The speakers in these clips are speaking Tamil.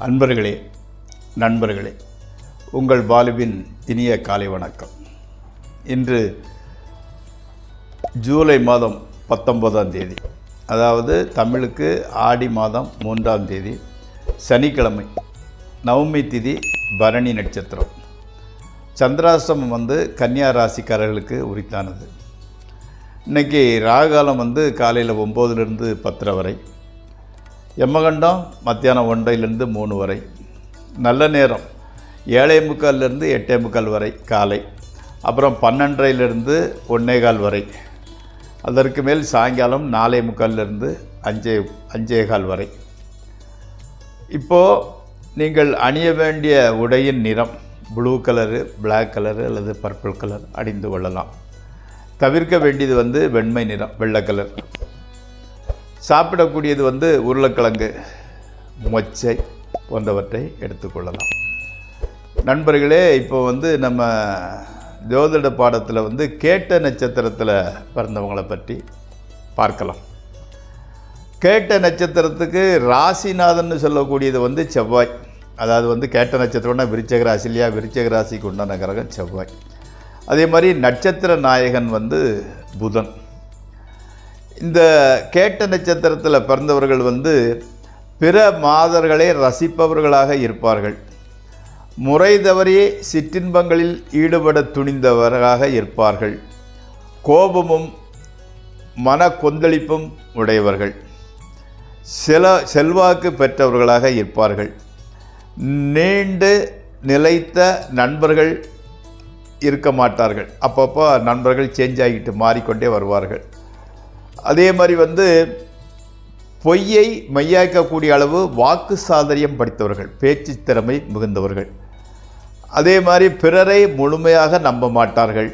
அன்பர்களே, நண்பர்களே, உங்கள் வாலிபின் இனிய காலை வணக்கம். இன்று ஜூலை மாதம் 19ஆம் தேதி, அதாவது தமிழுக்கு ஆடி மாதம் 3ஆம் தேதி, சனிக்கிழமை, நவமி திதி, பரணி நட்சத்திரம். சந்திராஷ்டமம் கன்னியா ராசிக்காரர்களுக்கு உரித்தானது. இன்றைக்கி ராகுகாலம் காலையில் 9லிருந்து 10 வரை, யமகண்டம் மத்தியானம் 1லிருந்து 3 வரை, நல்ல நேரம் 7:45லிருந்து 8:45 வரை காலை, அப்புறம் 12:30லிருந்து 1:15 வரை, அதற்கு மேல் சாயங்காலம் 4:45லிருந்து 5:15 வரை. இப்போது நீங்கள் அணிய வேண்டிய உடையின் நிறம் ப்ளூ கலரு, பிளாக் கலரு அல்லது பர்பிள் கலர் அணிந்து கொள்ளலாம். தவிர்க்க வேண்டியது வெண்மை நிறம், வெள்ளை கலர். சாப்பிடக்கூடியது உருளைக்கிழங்கு, மொச்சை போன்றவற்றை எடுத்துக்கொள்ளலாம். நண்பர்களே, இப்போ நம்ம ஜோதிட பாடத்தில் கேட்ட நட்சத்திரத்தில் பிறந்தவங்களை பற்றி பார்க்கலாம். கேட்ட நட்சத்திரத்துக்கு ராசிநாதன் சொல்லக்கூடியது செவ்வாய். அதாவது கேட்ட நட்சத்திரம்னா விருச்சிக ராசி இல்லையா, விருச்சிக ராசிக்கு உண்டான கிரகம் செவ்வாய். அதே மாதிரி நட்சத்திர நாயகன் புதன். இந்த கேட்ட நட்சத்திரத்தில் பிறந்தவர்கள் பிற மாதர்களை ரசிப்பவர்களாக இருப்பார்கள். முறை தவறி சிற்றின்பங்களில் ஈடுபட துணிந்தவர்களாக இருப்பார்கள். கோபமும் மன கொந்தளிப்பும் உடையவர்கள். செல்வாக்கு பெற்றவர்களாக இருப்பார்கள். நீண்டு நிலைத்த நண்பர்கள் இருக்க மாட்டார்கள். அப்பப்போ நண்பர்கள் சேஞ்ச் ஆகிட்டு மாறிக்கொண்டே வருவார்கள். அதே மாதிரி பொய்யை மெய்யாக்கக்கூடிய அளவு வாக்கு சாதுரியம் படித்தவர்கள், பேச்சு திறமை மிகுந்தவர்கள். அதே மாதிரி பிறரை முழுமையாக நம்ப மாட்டார்கள்.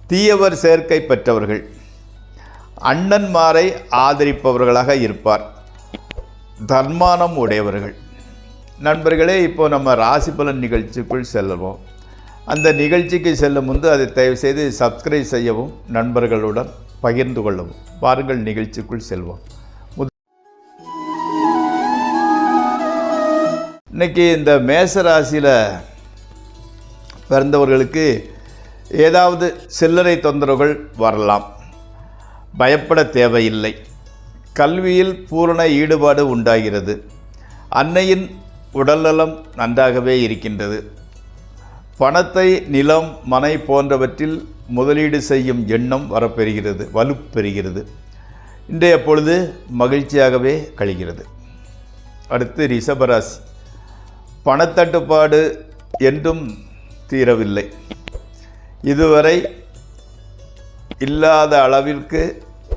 தீயவர் சேர்க்கை பெற்றவர்கள். அண்ணன்மாரை ஆதரிப்பவர்களாக இருப்பார். தன்மானம் உடையவர்கள். நண்பர்களே, இப்போ நம்ம ராசி பலன் நிகழ்ச்சிக்குள் செல்லுவோம். அந்த நிகழ்ச்சிக்கு செல்லும் முன்பு அதை தயவுசெய்து சப்ஸ்கிரைப் செய்யவும், நண்பர்களுடன் பகிர்ந்து கொள்ளவும். வாருங்கள், நிகழ்ச்சிக்குள் செல்வோம். இன்றைக்கி இந்த மேச ராசியில் பிறந்தவர்களுக்கு ஏதாவது சில்லறை தொந்தரவுகள் வரலாம். பயப்பட தேவையில்லை. கல்வியில் பூரண ஈடுபாடு உண்டாகிறது. அன்னையின் உடல்நலம் நன்றாகவே இருக்கின்றது. பணத்தை நிலம், மனை போன்றவற்றில் முதலீடு செய்யும் எண்ணம் வலுப்பெறுகிறது. இன்றைய பொழுது மகிழ்ச்சியாகவே கழிகிறது. அடுத்து ரிஷபராசி. பணத்தட்டுப்பாடு என்றும் தீரவில்லை. இதுவரை இல்லாத அளவிற்கு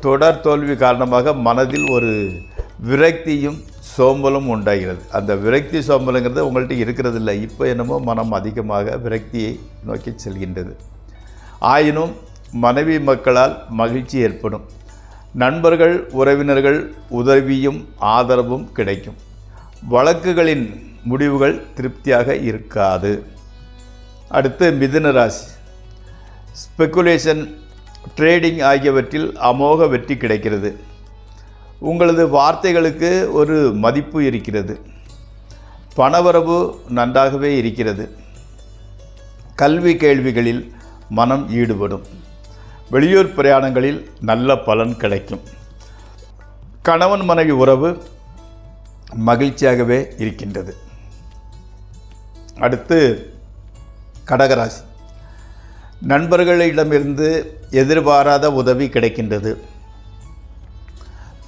தொடர் தோல்வி காரணமாக மனதில் ஒரு விரக்தியும் சோம்பலும் உண்டாகிறது. அந்த விரக்தி சோம்பலுங்கிறது உங்கள்கிட்ட இருக்கிறது இல்லை. இப்போ என்னமோ மனம் அதிகமாக விரக்தியை நோக்கி செல்கின்றது. ஆயினும் மனைவி மக்களால் மகிழ்ச்சி ஏற்படும். நண்பர்கள், உறவினர்கள் உதவியும் ஆதரவும் கிடைக்கும். வழக்குகளின் முடிவுகள் திருப்தியாக இருக்காது. அடுத்து மிதுன ராசி. ஸ்பெக்குலேஷன், ட்ரேடிங் ஆகியவற்றில் அமோக வெற்றி கிடைக்கிறது. உங்களது வார்த்தைகளுக்கு ஒரு மதிப்பு இருக்கிறது. பணவரவு நன்றாகவே இருக்கிறது. கல்வி கேள்விகளில் மனம் ஈடுபடும். வெளியூர் பிரயாணங்களில் நல்ல பலன் கிடைக்கும். கணவன் மனைவி உறவு மகிழ்ச்சியாகவே இருக்கின்றது. அடுத்து கடகராசி. நண்பர்களிடமிருந்து எதிர்பாராத உதவி கிடைக்கின்றது.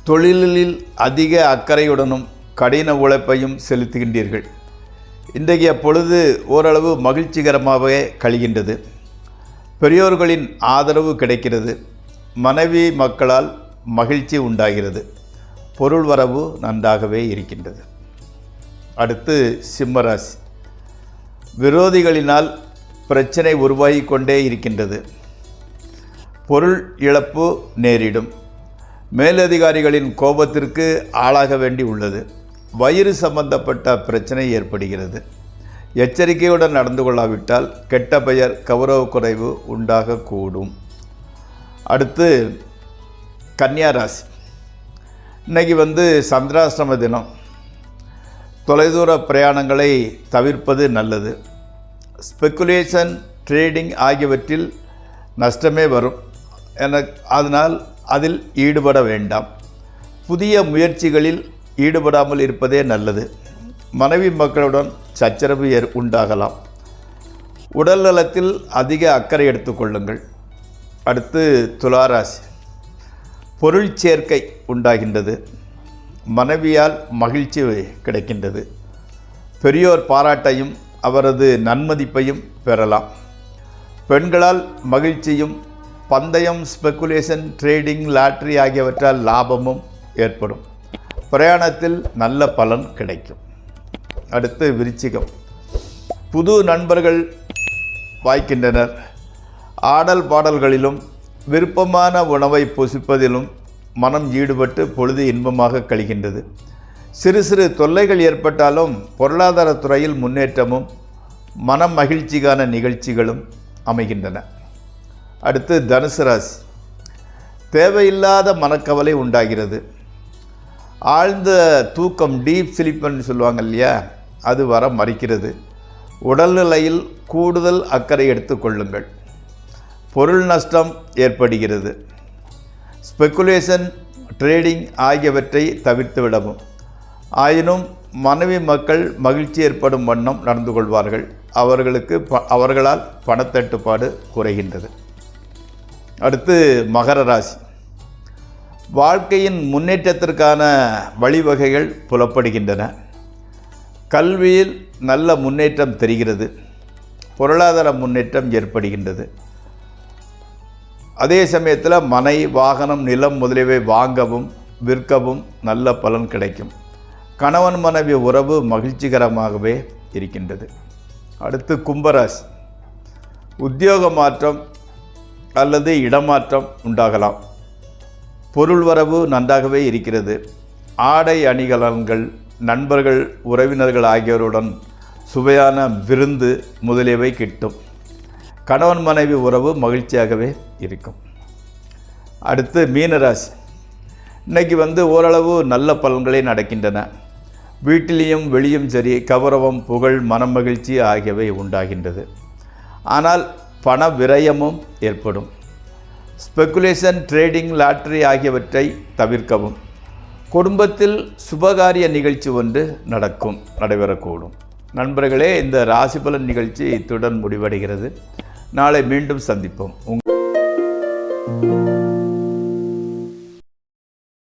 தொழிலில் அதிக அக்கறையுடனும் கடின உழைப்பையும் செலுத்துகின்றீர்கள். இன்றைய பொழுது ஓரளவு மகிழ்ச்சிகரமாகவே கழிகின்றது. பெரியோர்களின் ஆதரவு கிடைக்கிறது. மனைவி மக்களால் மகிழ்ச்சி உண்டாகிறது. பொருள் வரவு நன்றாகவே இருக்கின்றது. அடுத்து சிம்மராசி. விரோதிகளினால் பிரச்சனை உருவாகி கொண்டே இருக்கின்றது. பொருள் இழப்பு நேரிடும். மேலதிகாரிகளின் கோபத்திற்கு ஆளாக வேண்டி உள்ளது. வயிறு சம்பந்தப்பட்ட பிரச்சனை ஏற்படுகிறது. எச்சரிக்கையுடன் நடந்து கொள்ளாவிட்டால் கெட்ட பெயர், கௌரவ குறைவு உண்டாகக்கூடும். அடுத்து கன்னியா ராசி. இன்றைக்கி சந்திராஷ்டம தினம். தொலைதூர பிரயாணங்களை தவிர்ப்பது நல்லது. ஸ்பெக்குலேஷன், ட்ரேடிங் ஆகியவற்றில் நஷ்டமே வரும். அதனால் அதில் ஈடுபட வேண்டாம். புதிய முயற்சிகளில் ஈடுபடாமல் இருப்பதே நல்லது. மனைவி மக்களுடன் சச்சரவு உண்டாகலாம். உடல் நலத்தில் அதிக அக்கறை எடுத்துக்கொள்ளுங்கள். அடுத்து துளாராசி. பொருள் சேர்க்கை உண்டாகின்றது. மனைவியால் மகிழ்ச்சி கிடைக்கின்றது. பெரியோர் பாராட்டையும் அவரது நன்மதிப்பையும் பெறலாம். பெண்களால் மகிழ்ச்சியும், பந்தயம், ஸ்பெக்குலேஷன், ட்ரேடிங், லாட்ரி ஆகியவற்றால் லாபமும் ஏற்படும். பிரயாணத்தில் நல்ல பலன் கிடைக்கும். அடுத்து விருச்சிகம். புது நண்பர்கள் வாய்க்கின்றனர். ஆடல் பாடல்களிலும் விருப்பமான உணவை புசிப்பதிலும் மனம் ஈடுபட்டு பொழுது இன்பமாக கழிகின்றது. சிறு சிறு தொல்லைகள் ஏற்பட்டாலும் பொருளாதாரத்துறையில் முன்னேற்றமும் மனம் மகிழ்ச்சிக்கான நிகழ்ச்சிகளும் அமைகின்றன. அடுத்து தனுசு ராசி. தேவையில்லாத மனக்கவலை உண்டாகிறது. ஆழ்ந்த தூக்கம், டீப் ஸ்லீப்னு சொல்லுவாங்க இல்லையா, அது வர மறுக்கிறது. உடல்நிலையில் கூடுதல் அக்கறை எடுத்துக்கொள்ளுங்கள். பொருள் நஷ்டம் ஏற்படுகிறது. ஸ்பெக்குலேஷன், ட்ரேடிங் ஆகியவற்றை தவிர்த்து விடவும். ஆயினும் மனைவி மக்கள் மகிழ்ச்சி ஏற்படும் வண்ணம் நடந்து கொள்வார்கள். அவர்களால் பணத்தட்டுப்பாடு குறைகின்றது. அடுத்து மகர ராசி. வாழ்க்கையின் முன்னேற்றத்திற்கான வழிவகைகள் புலப்படுகின்றன. கல்வியில் நல்ல முன்னேற்றம் தெரிகிறது. பொருளாதார முன்னேற்றம் ஏற்படுகின்றது. அதே சமயத்தில் மனை, வாகனம், நிலம் முதலியவை வாங்கவும் விற்கவும் நல்ல பலன் கிடைக்கும். கணவன் மனைவி உறவு மகிழ்ச்சிகரமாகவே இருக்கின்றது. அடுத்து கும்பராசி. உத்தியோக மாற்றம் அல்லது இடமாற்றம் உண்டாகலாம். பொருள் வரவு நன்றாகவே இருக்கிறது. ஆடை அணிகலன்கள், நண்பர்கள், உறவினர்கள் ஆகியோருடன் சுவையான விருந்து முதலியவை கிட்டும். கணவன் மனைவி உறவு மகிழ்ச்சியாகவே இருக்கும். அடுத்து மீனராசி. இன்றைக்கி ஓரளவு நல்ல பலன்களே நடக்கின்றன. வீட்டிலையும் வெளியும் சரி, கௌரவம், புகழ், மனமகிழ்ச்சி ஆகியவை உண்டாகின்றது. ஆனால் பண விரயமும் ஏற்படும். ஸ்பெக்குலேஷன், ட்ரேடிங், லாட்ரி ஆகியவற்றை தவிர்க்கவும். குடும்பத்தில் சுபகாரிய நிகழ்ச்சி ஒன்று நடைபெறக்கூடும். நண்பர்களே, இந்த ராசி பலன் நிகழ்ச்சி இத்துடன் முடிவடைகிறது. நாளை மீண்டும் சந்திப்போம்.